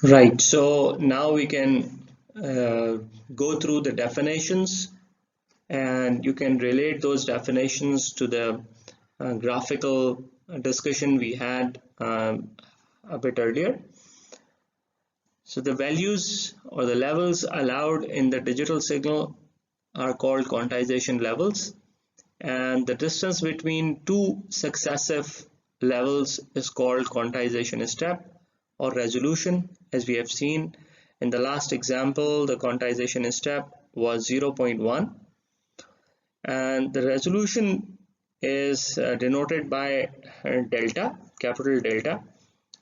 Right. So now we can go through the definitions, and you can relate those definitions to the graphical discussion we had a bit earlier. So the values or the levels allowed in the digital signal are called quantization levels, and the distance between two successive levels is called quantization step or resolution. As we have seen in the last example, the quantization step was 0.1, and the resolution is denoted by delta, capital delta,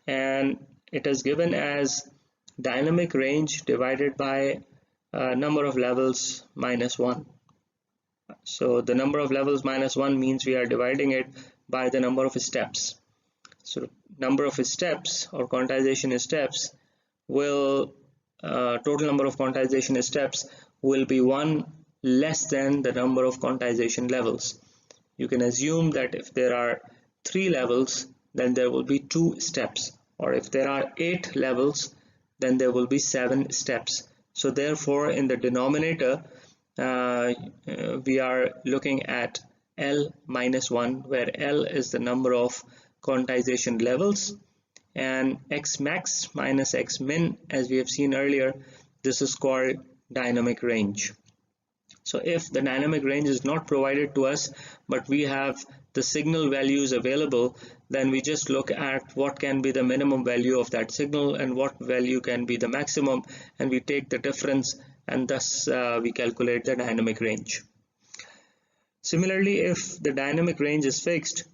and it is given as dynamic range divided by number of levels minus 1. So the number of levels minus 1 means we are dividing it by the number of steps. So number of steps or quantization steps will total number of quantization steps will be 1 less than the number of quantization levels. You can assume that if there are 3 levels, then there will be 2 steps, or if there are 8 levels, then there will be 7 steps. So therefore in the denominator we are looking at L minus 1, where L is the number of quantization levels, and X max minus X min, as we have seen earlier, this is called dynamic range. So if the dynamic range is not provided to us, but we have the signal values available, then we just look at what can be the minimum value of that signal and what value can be the maximum, and we take the difference, and thus we calculate the dynamic range. Similarly, if the dynamic range is fixed,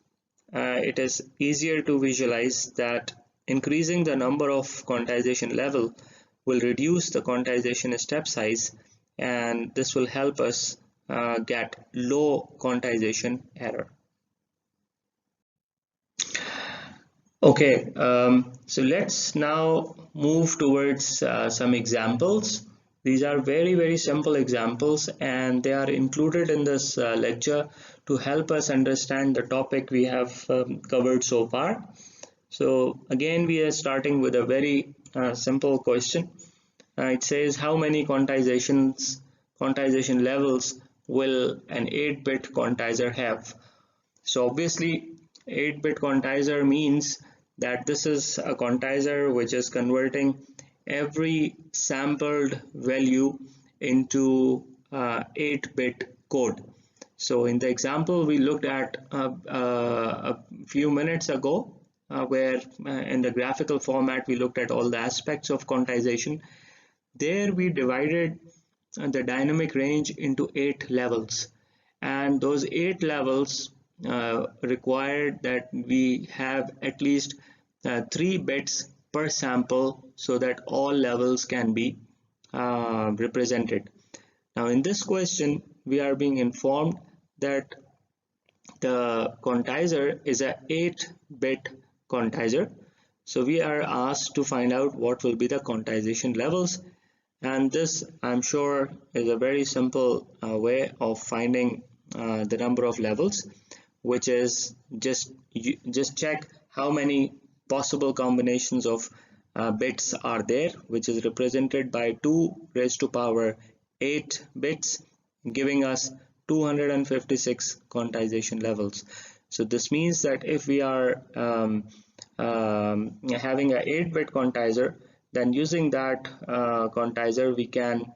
it is easier to visualize that increasing the number of quantization level will reduce the quantization step size, and this will help us get low quantization error. Okay, so let's now move towards some examples. These are very simple examples, and they are included in this lecture to help us understand the topic we have covered so far. So again, we are starting with a very simple question. It says how many quantization levels will an 8-bit quantizer have? So obviously 8-bit quantizer means that this is a quantizer which is converting every sampled value into 8-bit code. So in the example we looked at a few minutes ago, where in the graphical format we looked at all the aspects of quantization, there we divided the dynamic range into 8 levels, and those 8 levels required that we have at least 3 bits per sample so that all levels can be represented. Now in this question we are being informed that the quantizer is a 8-bit quantizer, so we are asked to find out what will be the quantization levels, and this I'm sure is a very simple way of finding the number of levels, which is just check how many possible combinations of bits are there, which is represented by 2 raised to power 8 bits, giving us 256 quantization levels. So this means that if we are having a 8-bit quantizer, then using that quantizer we can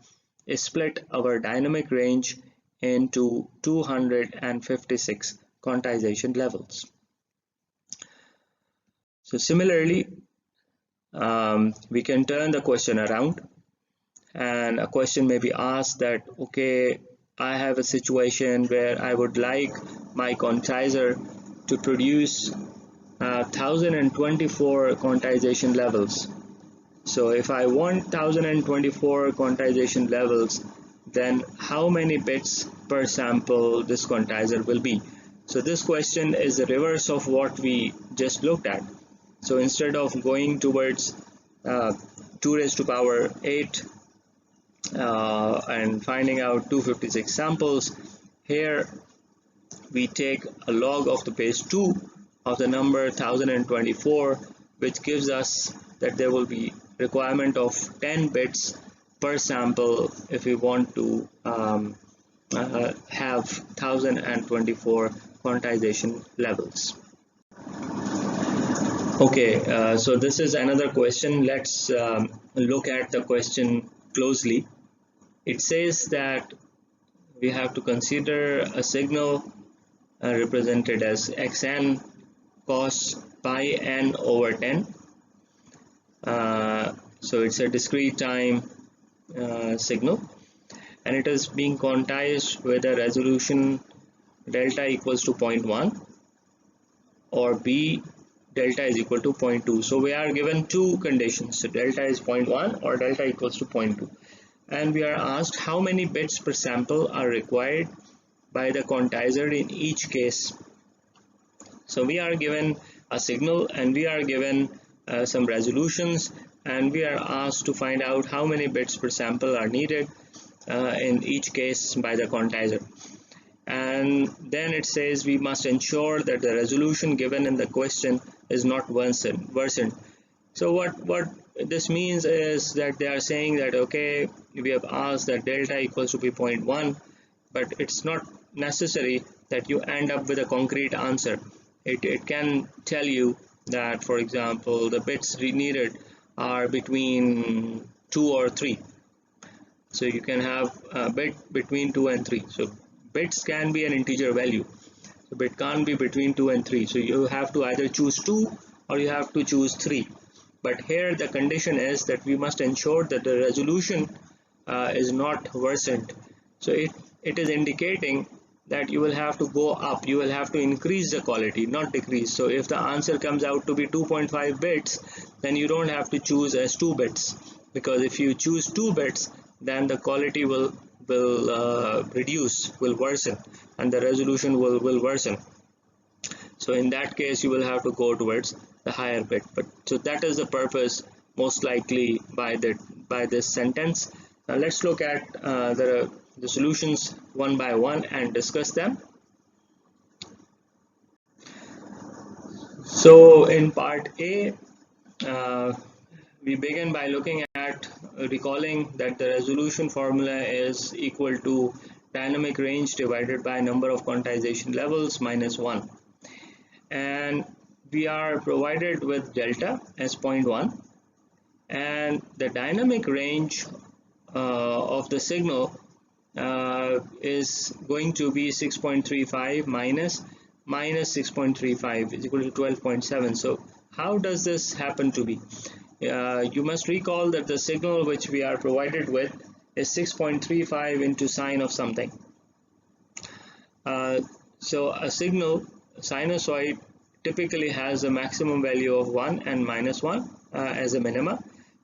split our dynamic range into 256 quantization levels. So similarly, we can turn the question around, and a question may be asked that, okay, I have a situation where I would like my quantizer to produce 1024 quantization levels. So if I want 1024 quantization levels, then how many bits per sample this quantizer will be? So this question is the reverse of what we just looked at. So instead of going towards 2 raised to power 8 and finding out 256 samples, here we take a log of the base 2 of the number 1024, which gives us that there will be requirement of 10 bits per sample if we want to have 1024 quantization levels. Okay, so this is another question. Let's look at the question closely. It says that we have to consider a signal represented as xn cos pi n over 10. So it's a discrete time signal, and it is being quantized with a resolution delta equals to 0.1 or b delta is equal to 0.2. So we are given two conditions. So delta is 0.1 or delta equals to 0.2, and we are asked how many bits per sample are required by the quantizer in each case. So we are given a signal and we are given some resolutions, and we are asked to find out how many bits per sample are needed in each case by the quantizer. And then it says we must ensure that the resolution given in the question is not worsened. So what this means is that they are saying that, okay, we have asked that delta equals to be 0.1, but it's not necessary that you end up with a concrete answer. It can tell you that, for example, the bits needed are between 2 or 3. So you can have a bit between 2 and 3. So bits can be an integer value. So bit can't be between 2 and 3. So you have to either choose 2 or you have to choose 3. But here the condition is that we must ensure that the resolution is not worsened. So it is indicating that you will have to go up, you will have to increase the quality, not decrease. So if the answer comes out to be 2.5 bits, then you don't have to choose as 2 bits, because if you choose 2 bits, then the quality will reduce, will worsen, and the resolution will worsen. So in that case you will have to go towards the higher bit. But so that is the purpose most likely by this sentence. Now let's look at the solutions one by one and discuss them. So in part A, we begin by looking at recalling that the resolution formula is equal to dynamic range divided by number of quantization levels minus 1, and we are provided with delta as 0.1, and the dynamic range of the signal is going to be 6.35 minus 6.35 is equal to 12.7. So how does this happen to be? You must recall that the signal which we are provided with is 6.35 into sine of something. So a signal sinusoid typically has a maximum value of 1 and minus 1 as a minima,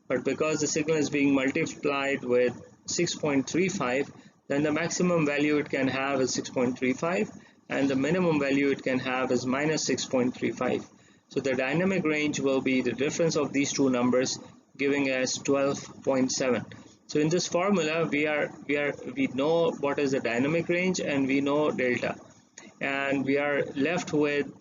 but because the signal is being multiplied with 6.35, then the maximum value it can have is 6.35 and the minimum value it can have is minus 6.35. So the dynamic range will be the difference of these two numbers, giving us 12.7. So in this formula we know what is the dynamic range and we know delta, and we are left with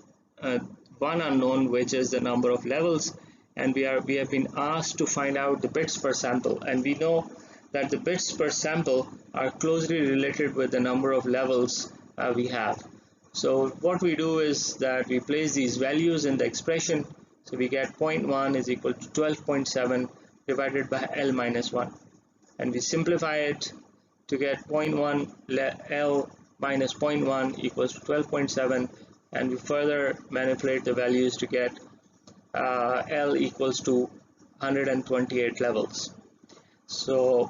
one unknown, which is the number of levels, and we have been asked to find out the bits per sample, and we know that the bits per sample are closely related with the number of levels we have. So what we do is that we place these values in the expression. So we get 0.1 is equal to 12.7 divided by L minus 1, and we simplify it to get 0.1 L minus 0.1 equals to 12.7, and we further manipulate the values to get L equals to 128 levels. So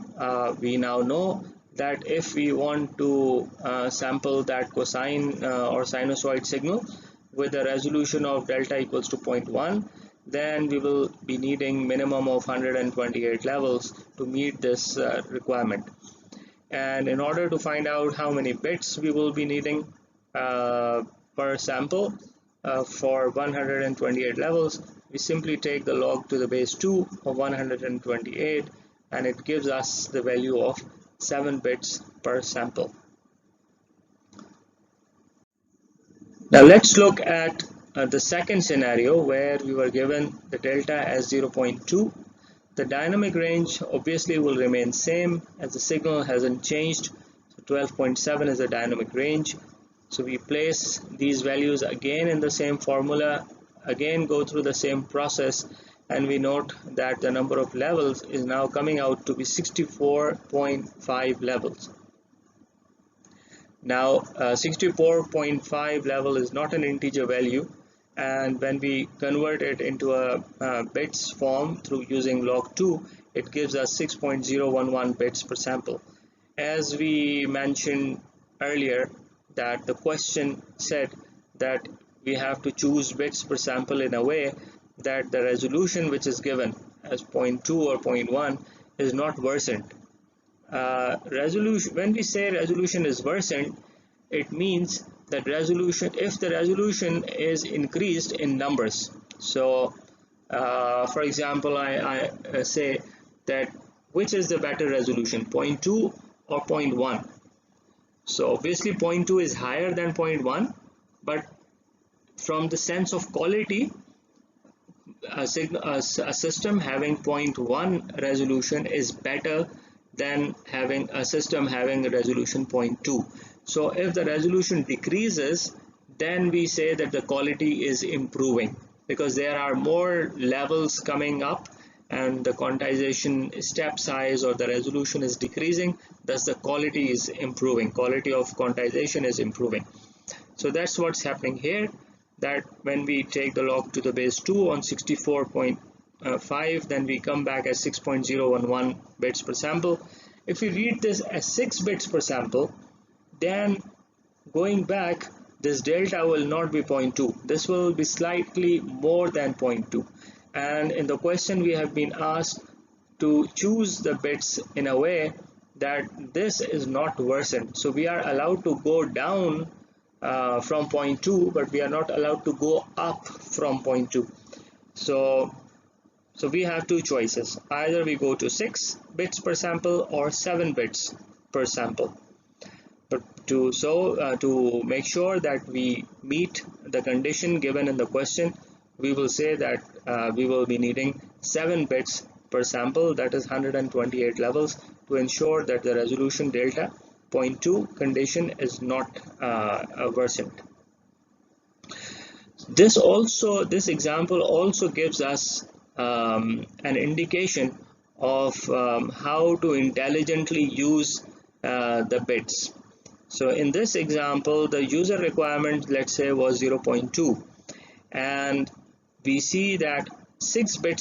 we now know that if we want to sample that cosine or sinusoid signal with a resolution of delta equals to 0.1, then we will be needing minimum of 128 levels to meet this requirement. And in order to find out how many bits we will be needing per sample for 128 levels, we simply take the log to the base 2 of 128, and it gives us the value of 7 bits per sample. Now let's look at the second scenario where we were given the delta as 0.2 The dynamic range obviously will remain same as the signal hasn't changed. So 12.7 is the dynamic range. So we place these values again in the same formula, again go through the same process, and we note that the number of levels is now coming out to be 64.5 levels. Now 64.5 level is not an integer value, and when we convert it into a bits form through using log2, it gives us 6.011 bits per sample. As we mentioned earlier, that the question said that we have to choose bits per sample in a way that the resolution which is given as 0.2 or 0.1 is not worsened. Resolution, when we say resolution is worsened, it means that resolution, if the resolution is increased in numbers. So for example, I say that which is the better resolution, 0.2 or 0.1. So obviously 0.2 is higher than 0.1, but from the sense of quality, a system having 0.1 resolution is better than having a system having a resolution 0.2. So if the resolution decreases, then we say that the quality is improving, because there are more levels coming up and the quantization step size or the resolution is decreasing, thus the quality is improving, quality of quantization is improving. So that's what's happening here, that when we take the log to the base 2 on 64.5, then we come back as 6.011 bits per sample. If we read this as 6 bits per sample, then going back, this delta will not be 0.2. This will be slightly more than 0.2. And in the question we have been asked to choose the bits in a way that this is not worsened. So we are allowed to go down from 0.2, but we are not allowed to go up from 0.2. So we have two choices. Either we go to 6 bits per sample or 7 bits per sample. But to make sure that we meet the condition given in the question, we will say that we will be needing 7 bits per sample, that is 128 levels, to ensure that the resolution delta 0.2 condition is not worsened. This example also gives us an indication of how to intelligently use the bits. So in this example, the user requirement, let's say, was 0.2, and we see that 6 bits